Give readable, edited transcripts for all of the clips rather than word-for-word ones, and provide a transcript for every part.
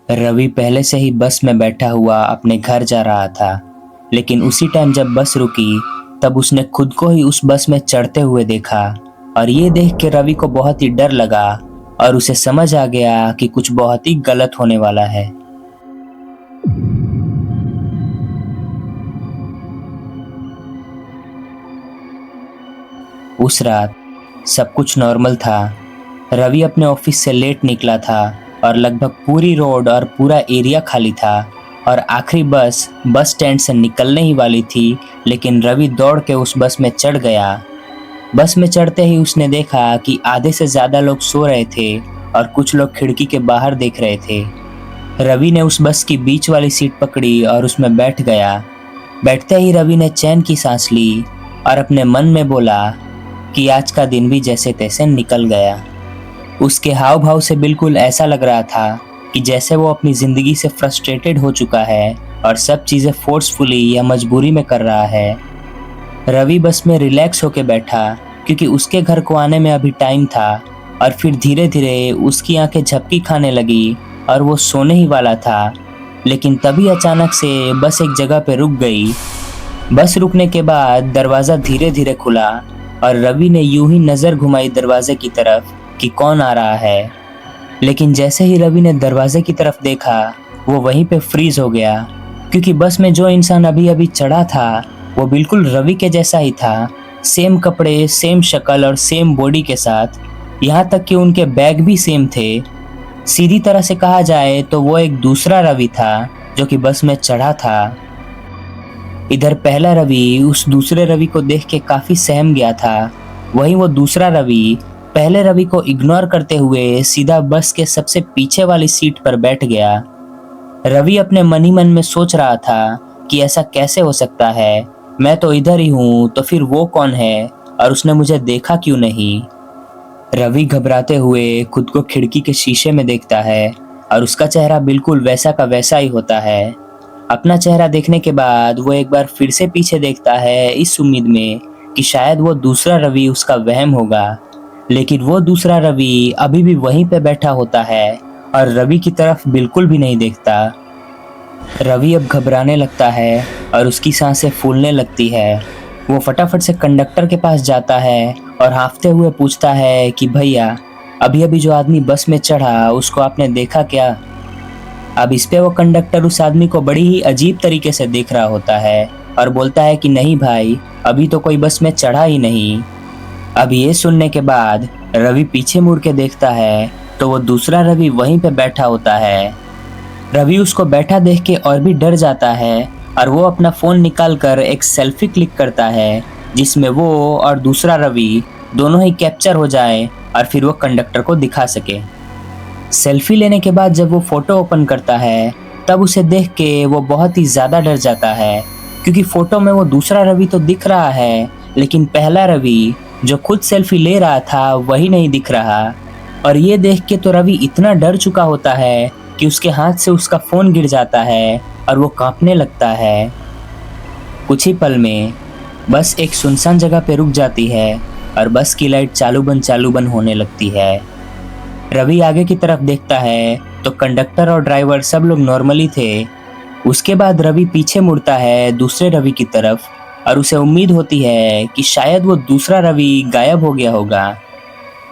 रवि पहले से ही बस में बैठा हुआ अपने घर जा रहा था, लेकिन उसी टाइम जब बस रुकी, तब उसने खुद को ही उस बस में चढ़ते हुए देखा। और ये देख के रवि को बहुत ही डर लगा और उसे समझ आ गया कि कुछ बहुत ही गलत होने वाला है। उस रात सब कुछ नॉर्मल था। रवि अपने ऑफिस से लेट निकला था और लगभग पूरी रोड और पूरा एरिया खाली था और आखिरी बस बस स्टैंड से निकलने ही वाली थी, लेकिन रवि दौड़ के उस बस में चढ़ गया। बस में चढ़ते ही उसने देखा कि आधे से ज़्यादा लोग सो रहे थे और कुछ लोग खिड़की के बाहर देख रहे थे। रवि ने उस बस की बीच वाली सीट पकड़ी और उसमें बैठ गया। बैठते ही रवि ने चैन की सांस ली और अपने मन में बोला कि आज का दिन भी जैसे तैसे निकल गया। उसके हाव भाव से बिल्कुल ऐसा लग रहा था कि जैसे वो अपनी ज़िंदगी से फ्रस्ट्रेटेड हो चुका है और सब चीज़ें फोर्सफुली या मजबूरी में कर रहा है। रवि बस में रिलैक्स होके बैठा क्योंकि उसके घर को आने में अभी टाइम था और फिर धीरे धीरे उसकी आंखें झपकी खाने लगी और वो सोने ही वाला था। लेकिन तभी अचानक से बस एक जगह पे रुक गई। बस रुकने के बाद दरवाज़ा धीरे धीरे खुला और रवि ने यूं ही नज़र घुमाई दरवाजे की तरफ कि कौन आ रहा है। लेकिन जैसे ही रवि ने दरवाजे की तरफ देखा, वो वहीं पे फ्रीज हो गया, क्योंकि बस में जो इंसान अभी अभी चढ़ा था वो बिल्कुल रवि के जैसा ही था। सेम कपड़े, सेम शक्ल और सेम बॉडी के साथ, यहाँ तक कि उनके बैग भी सेम थे। सीधी तरह से कहा जाए तो वो एक दूसरा रवि था जो कि बस में चढ़ा था। इधर पहला रवि उस दूसरे रवि को देख के काफी सहम गया था। वहीं वो दूसरा रवि पहले रवि को इग्नोर करते हुए सीधा बस के सबसे पीछे वाली सीट पर बैठ गया। रवि अपने मन ही मन में सोच रहा था कि ऐसा कैसे हो सकता है, मैं तो इधर ही हूँ, तो फिर वो कौन है और उसने मुझे देखा क्यों नहीं। रवि घबराते हुए खुद को खिड़की के शीशे में देखता है और उसका चेहरा बिल्कुल वैसा का वैसा ही होता है। अपना चेहरा देखने के बाद वो एक बार फिर से पीछे देखता है, इस उम्मीद में कि शायद वो दूसरा रवि उसका वहम होगा। लेकिन वो दूसरा रवि अभी भी वहीं पे बैठा होता है और रवि की तरफ बिल्कुल भी नहीं देखता। रवि अब घबराने लगता है और उसकी सांसें फूलने लगती है। वो फटाफट से कंडक्टर के पास जाता है और हाँफते हुए पूछता है कि भैया, अभी अभी जो आदमी बस में चढ़ा उसको आपने देखा क्या? अब इस पे वो कंडक्टर उस आदमी को बड़ी ही अजीब तरीके से देख रहा होता है और बोलता है कि नहीं भाई, अभी तो कोई बस में चढ़ा ही नहीं। अब ये सुनने के बाद रवि पीछे मुड़ के देखता है तो वो दूसरा रवि वहीं पे बैठा होता है। रवि उसको बैठा देख के और भी डर जाता है और वो अपना फ़ोन निकाल कर एक सेल्फी क्लिक करता है, जिसमें वो और दूसरा रवि दोनों ही कैप्चर हो जाए और फिर वो कंडक्टर को दिखा सके। सेल्फी लेने के बाद जब वो फ़ोटो ओपन करता है, तब उसे देख के वो बहुत ही ज़्यादा डर जाता है, क्योंकि फ़ोटो में वो दूसरा रवि तो दिख रहा है, लेकिन पहला रवि जो खुद सेल्फी ले रहा था वही नहीं दिख रहा। और ये देख के तो रवि इतना डर चुका होता है कि उसके हाथ से उसका फ़ोन गिर जाता है और वो कांपने लगता है। कुछ ही पल में बस एक सुनसान जगह पे रुक जाती है और बस की लाइट चालू बंद होने लगती है। रवि आगे की तरफ देखता है तो कंडक्टर और ड्राइवर सब लोग नॉर्मली थे। उसके बाद रवि पीछे मुड़ता है दूसरे रवि की तरफ और उसे उम्मीद होती है कि शायद वो दूसरा रवि गायब हो गया होगा।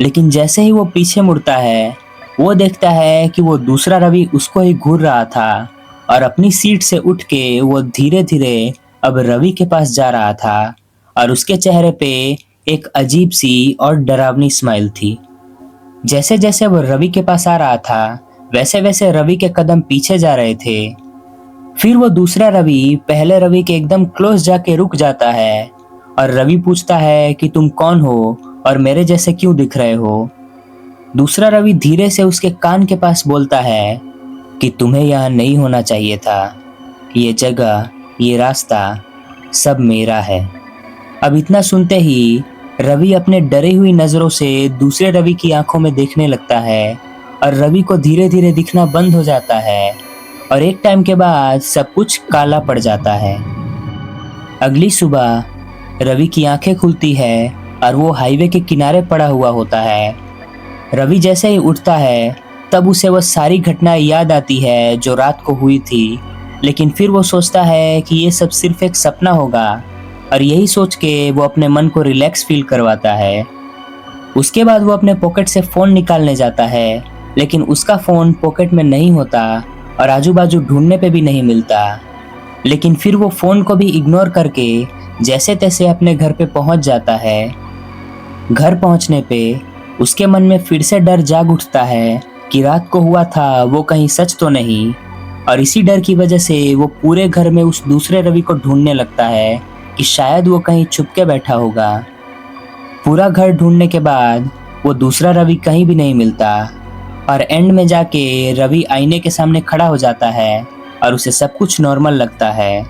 लेकिन जैसे ही वो पीछे मुड़ता है, वो देखता है कि वो दूसरा रवि उसको ही घूर रहा था और अपनी सीट से उठ के वो धीरे धीरे अब रवि के पास जा रहा था और उसके चेहरे पे एक अजीब सी और डरावनी स्माइल थी। जैसे जैसे वो रवि के पास आ रहा था, वैसे वैसे रवि के कदम पीछे जा रहे थे। फिर वो दूसरा रवि पहले रवि के एकदम क्लोज जाके रुक जाता है और रवि पूछता है कि तुम कौन हो और मेरे जैसे क्यों दिख रहे हो। दूसरा रवि धीरे से उसके कान के पास बोलता है कि तुम्हें यहाँ नहीं होना चाहिए था, ये जगह, ये रास्ता सब मेरा है। अब इतना सुनते ही रवि अपने डरी हुई नज़रों से दूसरे रवि की आंखों में देखने लगता है और रवि को धीरे धीरे दिखना बंद हो जाता है और एक टाइम के बाद सब कुछ काला पड़ जाता है। अगली सुबह रवि की आंखें खुलती है और वो हाईवे के किनारे पड़ा हुआ होता है। रवि जैसे ही उठता है तब उसे वो सारी घटनाएं याद आती है जो रात को हुई थी, लेकिन फिर वो सोचता है कि ये सब सिर्फ एक सपना होगा और यही सोच के वो अपने मन को रिलैक्स फील करवाता है। उसके बाद वो अपने पॉकेट से फ़ोन निकालने जाता है, लेकिन उसका फ़ोन पॉकेट में नहीं होता और आजू बाजू ढूंढने पे भी नहीं मिलता। लेकिन फिर वो फ़ोन को भी इग्नोर करके जैसे तैसे अपने घर पे पहुंच जाता है। घर पहुंचने पे उसके मन में फिर से डर जाग उठता है कि रात को हुआ था वो कहीं सच तो नहीं, और इसी डर की वजह से वो पूरे घर में उस दूसरे रवि को ढूंढने लगता है कि शायद वो कहीं छुप के बैठा होगा। पूरा घर ढूंढने के बाद वो दूसरा रवि कहीं भी नहीं मिलता और एंड में जाके रवि आईने के सामने खड़ा हो जाता है और उसे सब कुछ नॉर्मल लगता है।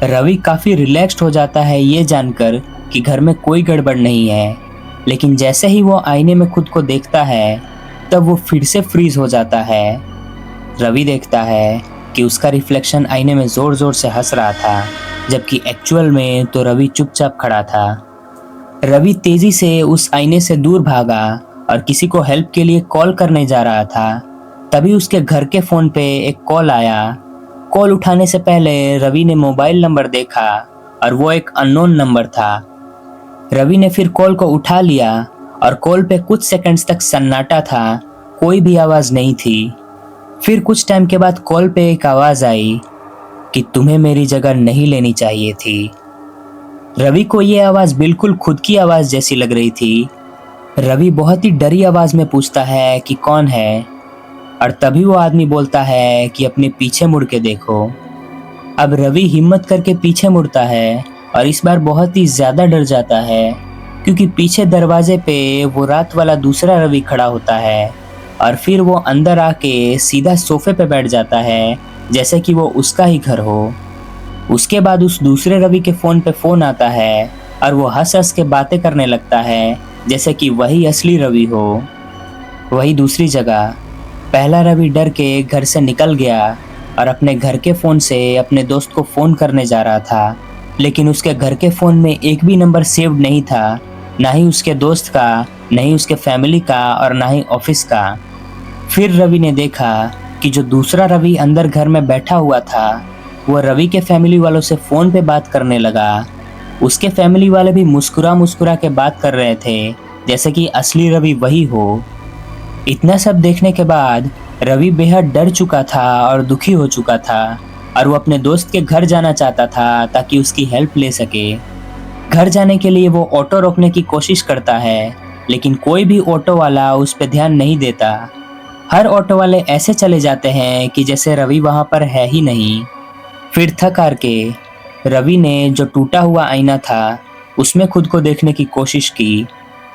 रवि काफ़ी रिलैक्स्ड हो जाता है ये जानकर कि घर में कोई गड़बड़ नहीं है, लेकिन जैसे ही वो आईने में खुद को देखता है तब वो फिर से फ्रीज हो जाता है। रवि देखता है कि उसका रिफ्लेक्शन आईने में ज़ोर ज़ोर से हंस रहा था, जबकि एक्चुअल में तो रवि चुपचाप खड़ा था। रवि तेजी से उस आईने से दूर भागा और किसी को हेल्प के लिए कॉल करने जा रहा था। तभी उसके घर के फ़ोन पे एक कॉल आया। कॉल उठाने से पहले रवि ने मोबाइल नंबर देखा और वो एक अननोन नंबर था। रवि ने फिर कॉल को उठा लिया और कॉल पे कुछ सेकंड्स तक सन्नाटा था, कोई भी आवाज़ नहीं थी। फिर कुछ टाइम के बाद कॉल पे एक आवाज़ आई कि तुम्हें मेरी जगह नहीं लेनी चाहिए थी। रवि को ये आवाज़ बिल्कुल खुद की आवाज़ जैसी लग रही थी। रवि बहुत ही डरी आवाज़ में पूछता है कि कौन है, और तभी वो आदमी बोलता है कि अपने पीछे मुड़ के देखो। अब रवि हिम्मत करके पीछे मुड़ता है और इस बार बहुत ही ज़्यादा डर जाता है, क्योंकि पीछे दरवाजे पे वो रात वाला दूसरा रवि खड़ा होता है और फिर वो अंदर आके सीधा सोफे पे बैठ जाता है जैसे कि वो उसका ही घर हो। उसके बाद उस दूसरे रवि के फ़ोन पे फ़ोन आता है और वो हंस हंस के बातें करने लगता है जैसे कि वही असली रवि हो। वही दूसरी जगह पहला रवि डर के घर से निकल गया और अपने घर के फ़ोन से अपने दोस्त को फ़ोन करने जा रहा था, लेकिन उसके घर के फ़ोन में एक भी नंबर सेव्ड नहीं था, ना ही उसके दोस्त का, ना ही उसके फैमिली का और ना ही ऑफिस का। फिर रवि ने देखा कि जो दूसरा रवि अंदर घर में बैठा हुआ था वो रवि के फैमिली वालों से फ़ोन पे बात करने लगा। उसके फैमिली वाले भी मुस्कुरा मुस्कुरा के बात कर रहे थे जैसे कि असली रवि वही हो। इतना सब देखने के बाद रवि बेहद डर चुका था और दुखी हो चुका था और वो अपने दोस्त के घर जाना चाहता था ताकि उसकी हेल्प ले सके। घर जाने के लिए वो ऑटो रोकने की कोशिश करता है, लेकिन कोई भी ऑटो वाला उस पर ध्यान नहीं देता। हर ऑटो वाले ऐसे चले जाते हैं कि जैसे रवि वहाँ पर है ही नहीं। फिर थक हार के रवि ने जो टूटा हुआ आईना था उसमें खुद को देखने की कोशिश की,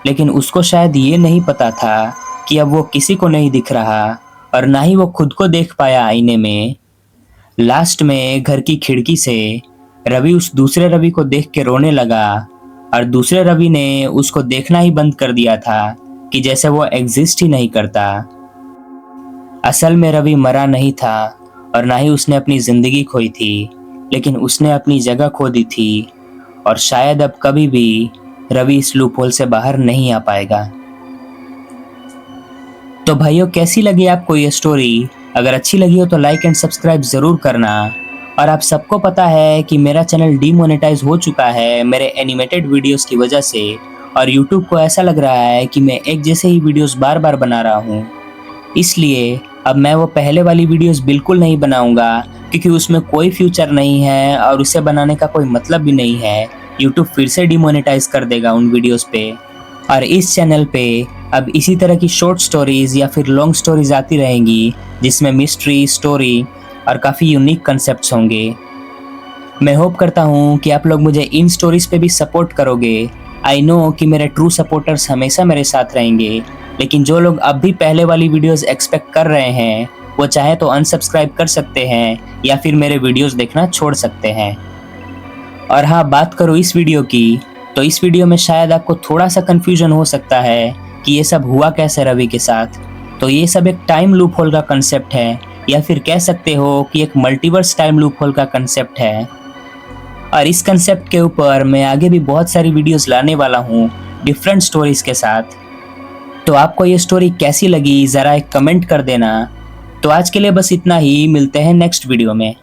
लेकिन उसको शायद ये नहीं पता था कि अब वो किसी को नहीं दिख रहा और ना ही वो खुद को देख पाया आईने में। लास्ट में घर की खिड़की से रवि उस दूसरे रवि को देख के रोने लगा और दूसरे रवि ने उसको देखना ही बंद कर दिया था कि जैसे वो एग्जिस्ट ही नहीं करता। असल में रवि मरा नहीं था और ना ही उसने अपनी जिंदगी खोई थी, लेकिन उसने अपनी जगह खो दी थी और शायद अब कभी भी रवि इस लूप होल से बाहर नहीं आ पाएगा। तो भाइयों, कैसी लगी आपको ये स्टोरी? अगर अच्छी लगी हो तो लाइक एंड सब्सक्राइब ज़रूर करना। और आप सबको पता है कि मेरा चैनल डीमोनेटाइज हो चुका है मेरे एनिमेटेड वीडियोस की वजह से, और यूट्यूब को ऐसा लग रहा है कि मैं एक जैसे ही वीडियोस बार बार बना रहा हूँ। इसलिए अब मैं वो पहले वाली वीडियोस बिल्कुल नहीं बनाऊंगा, क्योंकि उसमें कोई फ्यूचर नहीं है और उसे बनाने का कोई मतलब भी नहीं है। यूट्यूब फिर से डिमोनेटाइज कर देगा उन वीडियोस पे। और इस चैनल पे अब इसी तरह की शॉर्ट स्टोरीज या फिर लॉन्ग स्टोरीज आती रहेंगी, जिसमें मिस्ट्री, स्टोरी और काफ़ी यूनिक कंसेप्ट्स होंगे। मैं होप करता हूँ कि आप लोग मुझे इन स्टोरीज पे भी सपोर्ट करोगे। आई नो कि मेरे ट्रू सपोर्टर्स हमेशा मेरे साथ रहेंगे, लेकिन जो लोग अब भी पहले वाली वीडियोस एक्सपेक्ट कर रहे हैं वो चाहे तो अनसब्सक्राइब कर सकते हैं या फिर मेरे वीडियोस देखना छोड़ सकते हैं। और हाँ, बात करो इस वीडियो की, तो इस वीडियो में शायद आपको थोड़ा सा कन्फ्यूजन हो सकता है कि ये सब हुआ कैसे रवि के साथ। तो ये सब एक टाइम लूप होल का कंसेप्ट है, या फिर कह सकते हो कि एक मल्टीवर्स टाइम लूप होल का कंसेप्ट है। और इस कंसेप्ट के ऊपर मैं आगे भी बहुत सारी वीडियोस लाने वाला हूँ डिफरेंट स्टोरीज के साथ। तो आपको ये स्टोरी कैसी लगी ज़रा एक कमेंट कर देना। तो आज के लिए बस इतना ही, मिलते हैं नेक्स्ट वीडियो में।